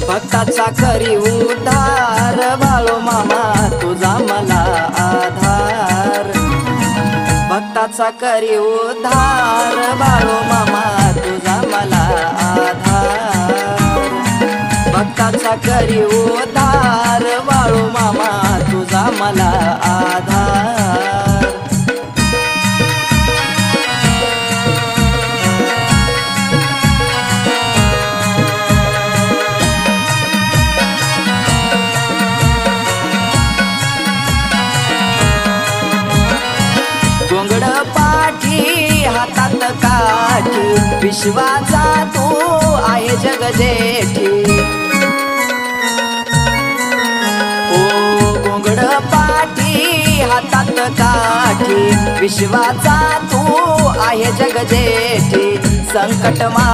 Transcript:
भक्ताचा करी उद्धार बाळू मामा तुझा मला आधार भक्ताचा करी उद्धार बाळू मामा तुझा मला आधार भक्ताचा करी उद्धार बाळू मामा तुझा मला आधार गोंगड पाठी हातात काठी विश्वाचा तू आहे जगजेठी ओ गोंगड पाठी हातात काठी विश्वाचा तू आहे जगजेठी संकट मा